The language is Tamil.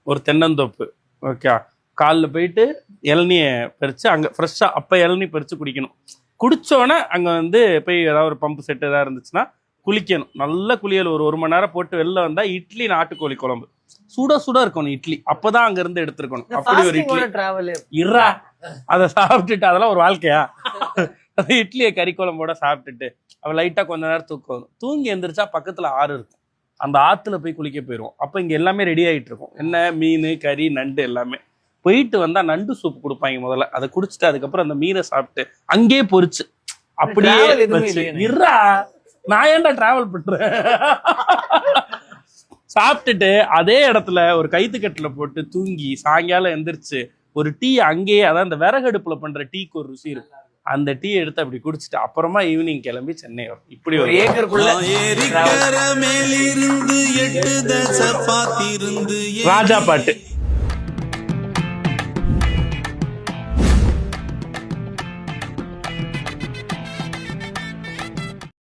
ஒரு தென்னந்தோப்பு. ஓகே, காலில் போயிட்டு இளநியை பறித்து அங்கே ஃப்ரெஷ்ஷாக அப்போ இளநீ பறித்து குடிக்கணும். குடித்தோன்னே அங்கே வந்து போய் ஏதாவது ஒரு பம்பு செட்டு ஏதாவது இருந்துச்சுன்னா குளிக்கணும். நல்ல குளியல் ஒரு மணி நேரம் போட்டு வெளில வந்தால் இட்லி நாட்டுக்கோழி குழம்பு சுட சுட இருக்கணும் இட்லி. அப்போதான் அங்கேருந்து எடுத்துருக்கணும். அப்படி ஒரு இட்லி இறா அதை சாப்பிட்டுட்டு அதெல்லாம் ஒரு வாழ்க்கையா? அது இட்லியை கறி குழம்போட சாப்பிட்டுட்டு அவள் லைட்டாக கொஞ்ச நேரம் தூக்கம் வரும். தூங்கி எந்திரிச்சா பக்கத்தில் ஆறு இருக்கும். அந்த ஆற்றுல போய் குளிக்க போயிடுவோம். அப்போ இங்கே எல்லாமே ரெடி ஆகிட்டு இருக்கும். என்ன மீன் கறி நண்டு எல்லாமே. போயிட்டு வந்தால் நண்டு சூப் கொடுப்பாங்க முதல்ல. அதை குடிச்சிட்டு அதுக்கப்புறம் அந்த மீனை சாப்பிட்டு அங்கேயே பொரிச்சு அப்படியே இறா நான் ஏன்டா டிராவல் பண்றேன். சாப்பிட்டுட்டு அதே இடத்துல ஒரு கைத்துக்கட்டுல போட்டு தூங்கி சாயங்காலம் எந்திரிச்சு ஒரு டீ அங்கேயே, அதான் இந்த விறகடுப்புல பண்ற டீக்கு ஒரு ருசி இருக்கு. அந்த டீ எடுத்து அப்படி குடிச்சிட்டு அப்புறமா ஈவினிங் கிளம்பி சென்னை வரும். இப்படி ஒரு ஏக்கருக்குள்ள ராஜா பாட்டு.